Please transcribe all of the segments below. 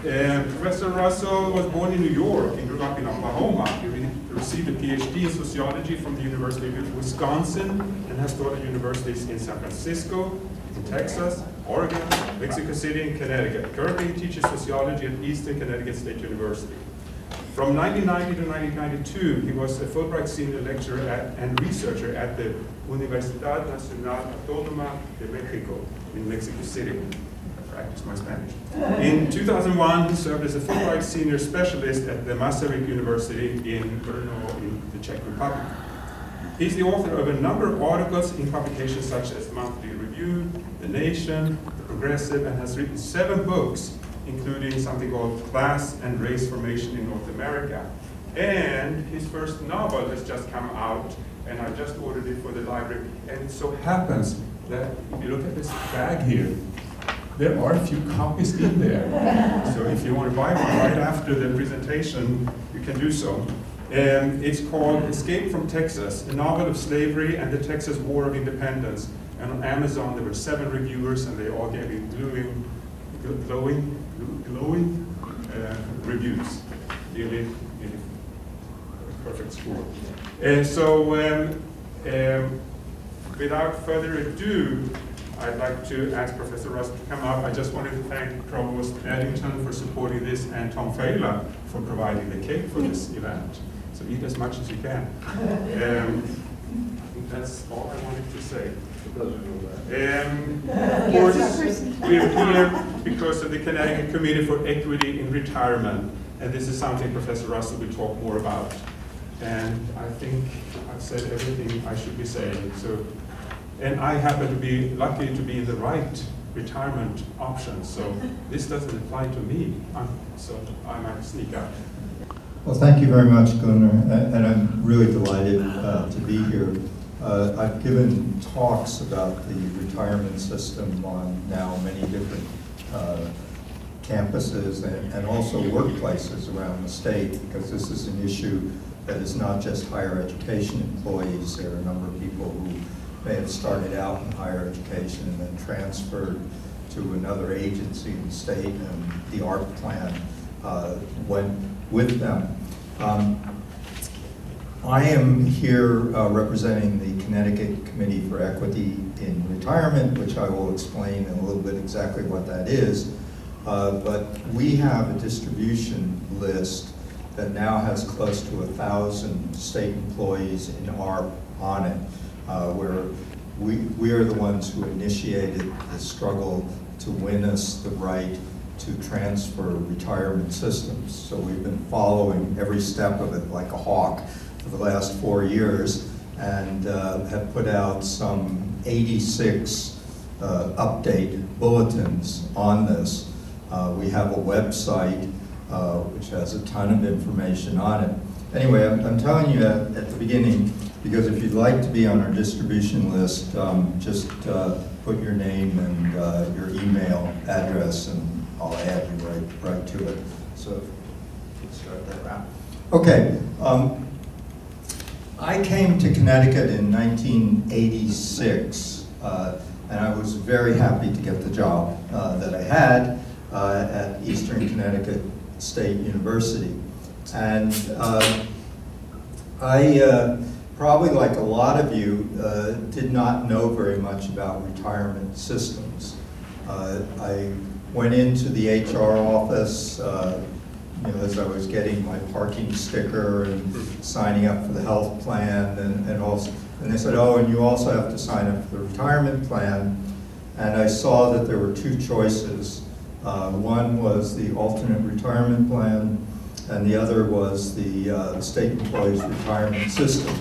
Professor Russell was born in New York and grew up in Oklahoma. He received a PhD in sociology from the University of Wisconsin and has taught at universities in San Francisco, in Texas, Oregon, Mexico City, and Connecticut. Currently, he teaches sociology at Eastern Connecticut State University. From 1990 to 1992, he was a Fulbright senior lecturer and researcher at the Universidad Nacional Autónoma de México in Mexico City. Practice my Spanish. In 2001, he served as a Fulbright senior specialist at the Masaryk University in Brno in the Czech Republic. He's the author of a number of articles in publications such as Monthly Review, The Nation, The Progressive, and has written 7 books, including something called Class and Race Formation in North America. And his first novel has just come out, and I just ordered it for the library. And it so happens that if you look at this bag here, there are a few copies in there. So if you want to buy one right after the presentation, you can do so. It's called Escape from Texas, a novel of slavery and the Texas War of Independence. And on Amazon, there were 7 reviewers, and they all gave it glowing reviews. Really perfect score. Without further ado, I'd like to ask Professor Russ to come up. I just wanted to thank Provost Eddington for supporting this and Tom Fela for providing the cake for this event. So eat as much as you can. I think that's all I wanted to say. Of course, we're here because of the Connecticut Committee for Equity in Retirement, and this is something Professor Russell will talk more about. And I think I've said everything I should be saying. And I happen to be lucky to be in the right retirement option, so this doesn't apply to me, so I might sneak out. Well, thank you very much, Gunnar, and I'm really delighted to be here. I've given talks about the retirement system on now many different campuses and also workplaces around the state, because this is an issue that is not just higher education employees. There are a number of people who may have started out in higher education and then transferred to another agency in the state, and the ARP plan went with them. I am here representing the Connecticut Committee for Equity in Retirement, which I will explain in a little bit exactly what that is. But we have a distribution list that now has close to 1,000 state employees in ARP on it. Where we are the ones who initiated the struggle to win us the right to transfer retirement systems. So we've been following every step of it like a hawk for the last 4 years, and have put out some 86 update bulletins on this. We have a website which has a ton of information on it. Anyway, I'm telling you at the beginning, because if you'd like to be on our distribution list, just put your name and your email address, and I'll add you right to it. So let's start that round. Okay, I came to Connecticut in 1986, and I was very happy to get the job that I had at Eastern Connecticut State University. And I probably, like a lot of you, did not know very much about retirement systems. I went into the HR office as I was getting my parking sticker and signing up for the health plan, and they said, oh, and you also have to sign up for the retirement plan. And I saw that there were 2 choices. One was the alternate retirement plan, and the other was the state employees retirement system.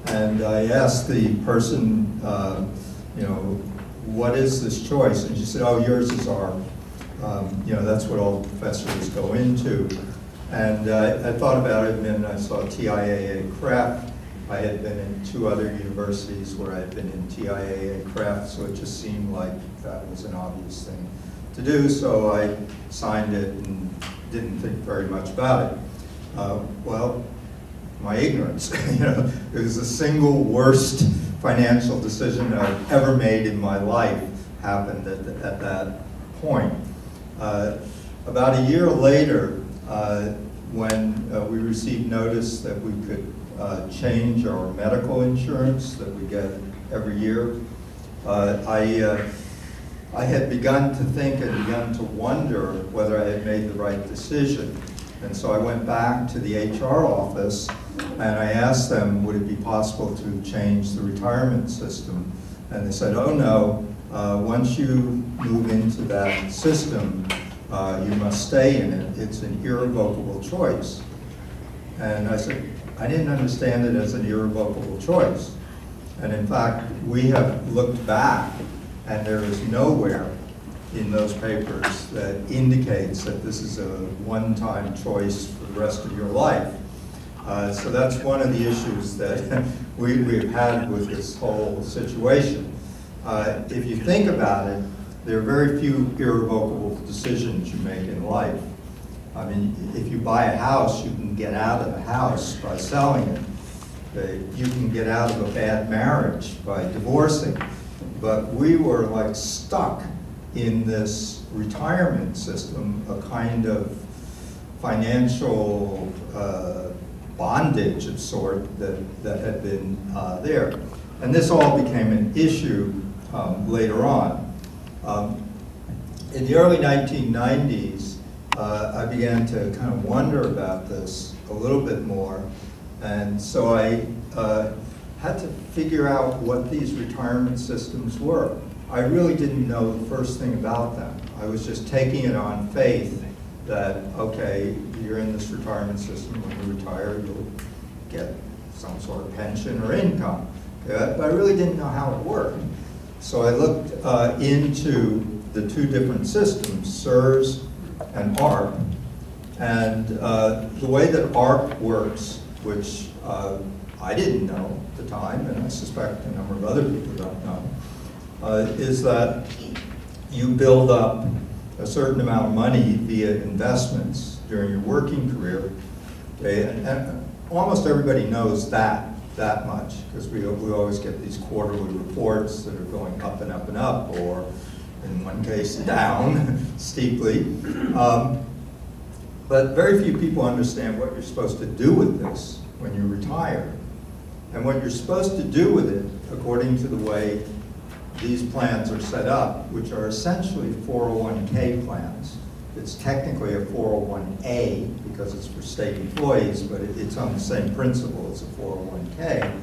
And I asked the person, what is this choice? And she said, oh, yours is ARP. That's what all the professors go into. And I thought about it, and then I saw TIAA CREF. I had been in 2 other universities where I had been in TIAA CREF, so it just seemed like that was an obvious thing to do. So I signed it and didn't think very much about it. Well, my ignorance, it was the single worst financial decision I've ever made in my life happened at that point. About a year later, when we received notice that we could change our medical insurance that we get every year, I had begun to think and begun to wonder whether I had made the right decision. And so I went back to the HR office and I asked them, would it be possible to change the retirement system? And they said, oh no, once you move into that system, you must stay in it. It's an irrevocable choice. And I said, I didn't understand it as an irrevocable choice. And in fact, we have looked back and there is nowhere in those papers that indicates that this is a one-time choice for the rest of your life. So that's one of the issues that we've had with this whole situation. If you think about it, there are very few irrevocable decisions you make in life. I mean, if you buy a house, you can get out of the house by selling it. You can get out of a bad marriage by divorcing. But we were like stuck in this retirement system, a kind of financial bondage of sort that had been there. And this all became an issue later on. In the early 1990s, I began to kind of wonder about this a little bit more. And so I had to figure out what these retirement systems were. I really didn't know the first thing about them. I was just taking it on faith that, okay, you're in this retirement system, when you retire, you'll get some sort of pension or income. But I really didn't know how it worked. So I looked into the two different systems, SERS and ARP. And the way that ARP works, which I didn't know at the time, and I suspect a number of other people don't know, is that you build up a certain amount of money via investments during your working career. Okay? And almost everybody knows that much, because we always get these quarterly reports that are going up and up and up, or in one case down steeply. But very few people understand what you're supposed to do with this when you retire. And what you're supposed to do with it, according to the way these plans are set up, which are essentially 401k plans. It's technically a 401a because it's for state employees, but it's on the same principle as a 401k,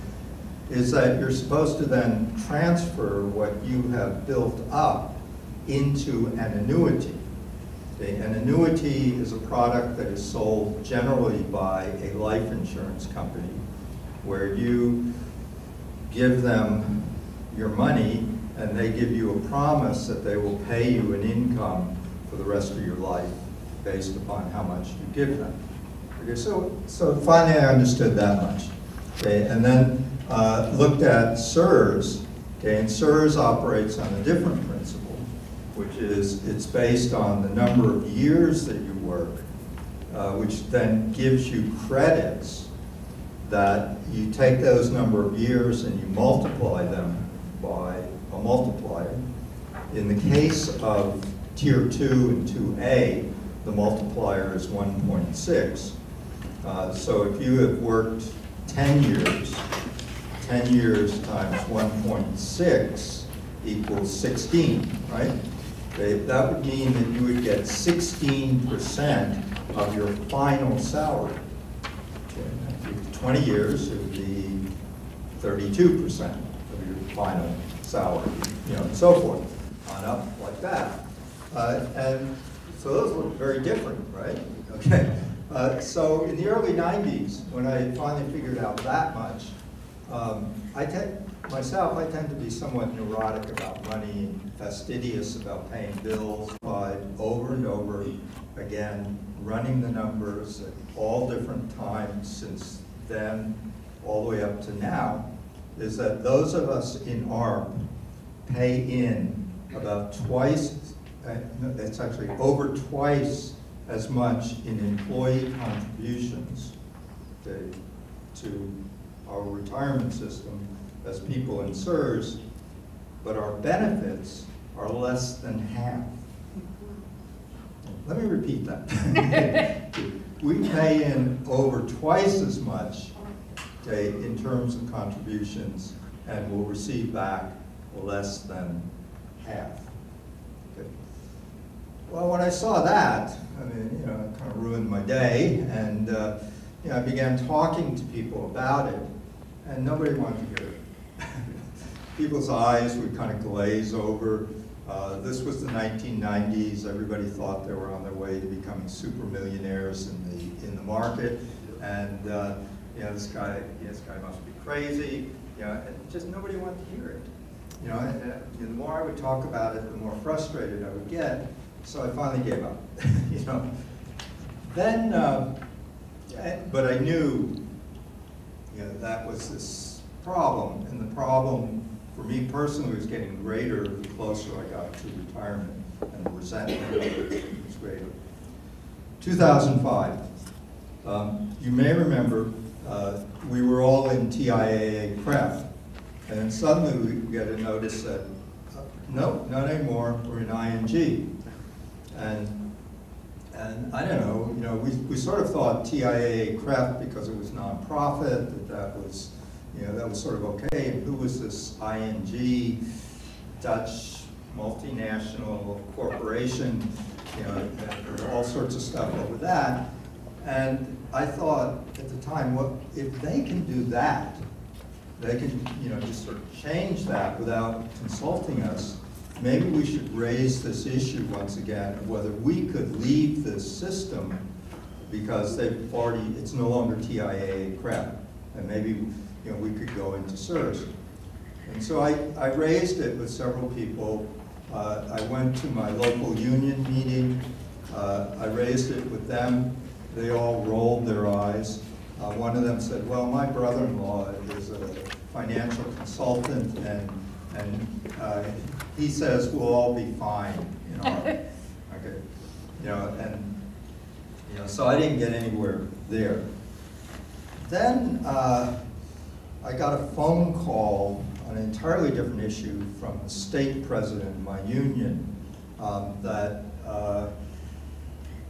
is that you're supposed to then transfer what you have built up into an annuity. Okay? An annuity is a product that is sold generally by a life insurance company, where you give them your money and they give you a promise that they will pay you an income for the rest of your life based upon how much you give them. Okay, so finally I understood that much. Okay, and then looked at SERS. Okay, and SERS operates on a different principle, which is it's based on the number of years that you work, which then gives you credits that you take those number of years and you multiply them by a multiplier. In the case of Tier 2 and 2A, the multiplier is 1.6. So if you have worked 10 years, 10 years times 1.6 equals 16, right? Okay, that would mean that you would get 16% of your final salary. Okay, 20 years, it would be 32% of your final salary, and so forth, on up like that. And so those look very different, right? Okay. So in the early 90s, when I finally figured out that much, I tend to be somewhat neurotic about money and fastidious about paying bills, but over and over again, running the numbers at all different times since then all the way up to now, is that those of us in ARP pay in about twice, it's actually over twice as much in employee contributions to our retirement system as people in SERS, but our benefits are less than half. let me repeat that. We pay in over twice as much, okay, in terms of contributions, and will receive back less than half. Okay. Well, when I saw that, I mean, you know, it kind of ruined my day, and you know, I began talking to people about it, and nobody wanted to hear it. People's eyes would kind of glaze over. This was the 1990s. Everybody thought they were on their way to becoming super millionaires in the market, and you know, this guy must be crazy. You know, and just nobody wanted to hear it. You know, and the more I would talk about it, the more frustrated I would get. So I finally gave up. You know, then, but I knew, you know, that was this problem, and the problem for me personally was getting greater the closer I got to retirement, and the resentment of it was greater. 2005. You may remember we were all in TIAA prep, and then suddenly we get a notice that, nope, not anymore, we're in ING. And I don't know, you know, we sort of thought TIAA CREF, because it was nonprofit, that was, you know, that was sort of okay. And who was this ING, Dutch multinational corporation? You know, there were all sorts of stuff over that. And I thought at the time, well, if they can do that, they can, you know, just sort of change that without consulting us, maybe we should raise this issue once again of whether we could leave this system because they've already, it's no longer TIAA CREP, and maybe, you know, we could go into CSRS. And so I raised it with several people. I went to my local union meeting. I raised it with them. They all rolled their eyes. One of them said, well, my brother-in-law is a financial consultant, and he says we'll all be fine, you know. Okay, you know, and you know, so I didn't get anywhere there. Then I got a phone call on an entirely different issue from the state president of my union that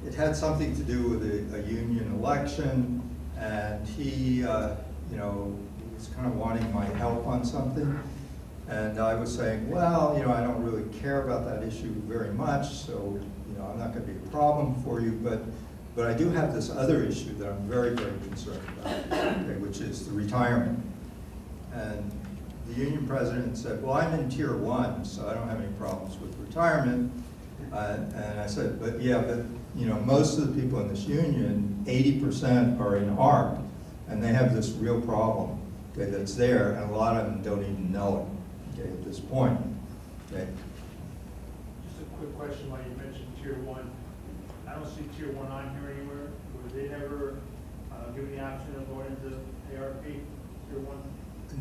it had something to do with a union election, and he, you know, was kind of wanting my help on something. And I was saying, well, you know, I don't really care about that issue very much, so, you know, I'm not going to be a problem for you, but I do have this other issue that I'm very, very concerned about, okay, which is the retirement. And the union president said, well, I'm in Tier 1, so I don't have any problems with retirement. And I said, but yeah, but, you know, most of the people in this union, 80% are in ARP, and they have this real problem, okay, that's there, and a lot of them don't even know it. Okay, at this point. Okay. Just a quick question while you mentioned Tier 1. I don't see Tier 1 on here anywhere. Were they never given the option of going into ARP Tier 1?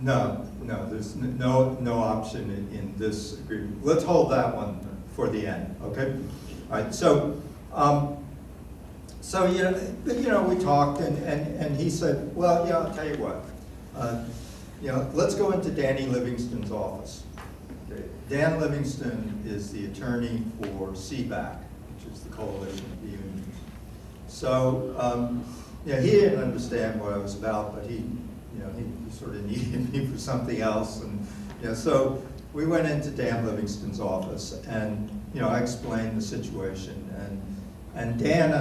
No, there's no option in this agreement. Let's hold that one for the end, okay? All right, so you know, we talked, and he said, well, yeah, I'll tell you what. You know, let's go into Danny Livingston's office. Okay. Dan Livingston is the attorney for CBAC, which is the Coalition of the Unions. So, yeah, he didn't understand what I was about, but he, you know, he sort of needed me for something else, and you know, so we went into Dan Livingston's office, and you know, I explained the situation, and Dan